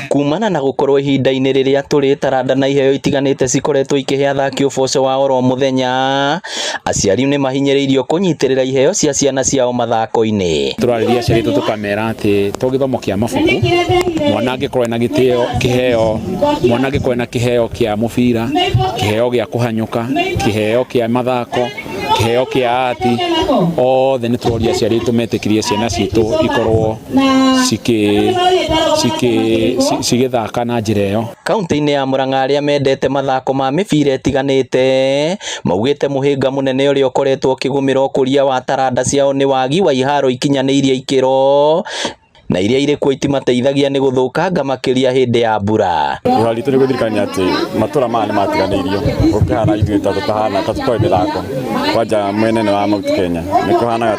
Kumana na gukorwo ihinda-inĩ rĩrĩa tũrĩ taranda na iheo itiganĩte cikoretwo ikĩhe athaki ũboco wa oro mũthenya, aciari nĩ mahinyĩrĩirio kũnyitĩrĩra iheo cia ciana ciao mathako-inĩ. Tũrarĩria aciari aitũ tũkamera atĩ to gĩthomo kĩa mabuku, mwana angĩkorwo ena kĩheo, mwana angĩkorwo ena kĩheo kĩa mũbira, kĩheo gĩa kũhanyũka, kĩheo kĩa mathako, kĩheo kĩa ati, othe nĩ tũroria aciari aitũ metĩkĩrie ciana citũ ikorwo cigĩthaka na njĩra ĩyo. Kaunti-inĩ ya Murang'a arĩa mendete mathako ma mĩbira ĩtiganĩte maugĩte mũhĩnga mũnene ũrĩa ũkoretwo ũkĩgũmĩra ũkũria wa taranda ciao nĩ wagi wa iharo ikinyanĩirie ikĩro na iria irĩ kuo itimateithagia nĩ gũthũkanga makĩria hĩndĩ ya mbura. Ũhari tũrĩ gũthirikania atĩ matũra maya nĩ matiganĩirio gũkĩhana ithuĩ tahana tũtoĩ mĩthako kwanja mwena wa Mount Kenya nĩ kũhanaga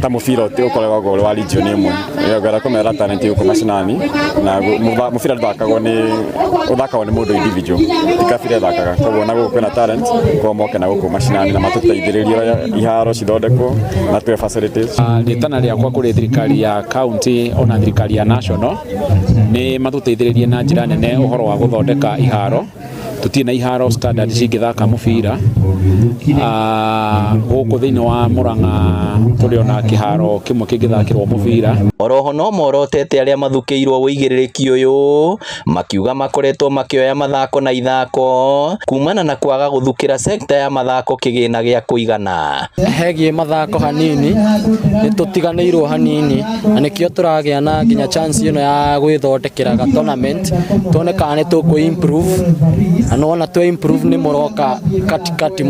ta mũbira ũkoragwo ũrĩ wa region ĩmwe yogera kũmera talent yuko mashinani na mũbira thakagwo nĩ mũndũ individual tikabira thakaga koguo na gũkũ kwĩna talent kwa moke na gũkũ mashinani na matũteithĩrĩrie iharo cithondekwo na tuwe facilities. Rĩtana rĩakwa kũrĩ thirikari ya ona thirikari ya national nĩ matũteithĩrĩrie na njĩra nene ũhoro wa gũthondeka iharo. Tutirĩ na iharo standard cingĩthaka mũbira gũkũ thĩinĩ wa Murang'a tũrĩ ona kĩharo kĩmwe kĩngĩthakĩrwo mũbira. Oroho no morotete arĩa mathukĩirwo wĩigĩrĩrĩki ũyũ makiuga makoretwo makĩoya mathako na ithako kumana na kwaga gũthukĩra sekta ya mathako kĩgĩna gĩa kũigana. Hegie mathako hanini nĩ tũtiganĩirwo hanini na nĩkĩo tũragĩa na nginya chance ĩno ya gwĩthondekera tournament tuone kana nĩ tũkũ improve na ona tu improve nĩ mũroka katikati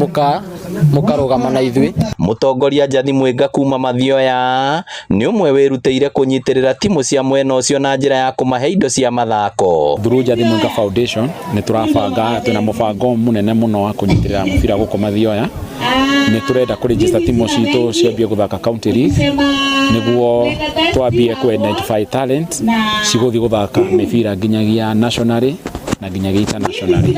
mũkarũgama na ithuĩ. Mũtongoria Njathi Mwenga kuma Mathioya nĩ ũmwe wĩrutĩire kũnyitĩrĩra timu cia mwena ũcio na njĩra ya kũmahe indo cia mathako. Through Njathi Mwenga Foundation nĩ tũrabanga twĩna mũbango mũnene mũno wa kũnyitĩrĩra mũbira gũkũ Mathioya. Nĩ tũrenda kũregister timu citũ ciambie gũthaka county league nĩguo twambie ku identify talent cigũthiĩ gũthaka mĩbira nginyagia nationally na nginyagia internationally.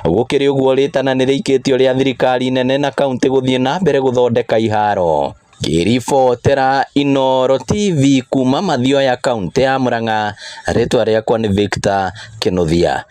Gũkĩrĩ ũguo rĩtana nĩ rĩikĩtio rĩa thirikari nene na kaunti gũthiĩ na mbere gũthondeka iharo. Kĩribotera Inooro TV kuma Mathioya kaunti ya Murang'a, rĩtwa rĩakwa nĩ Victor Kĩnuthia.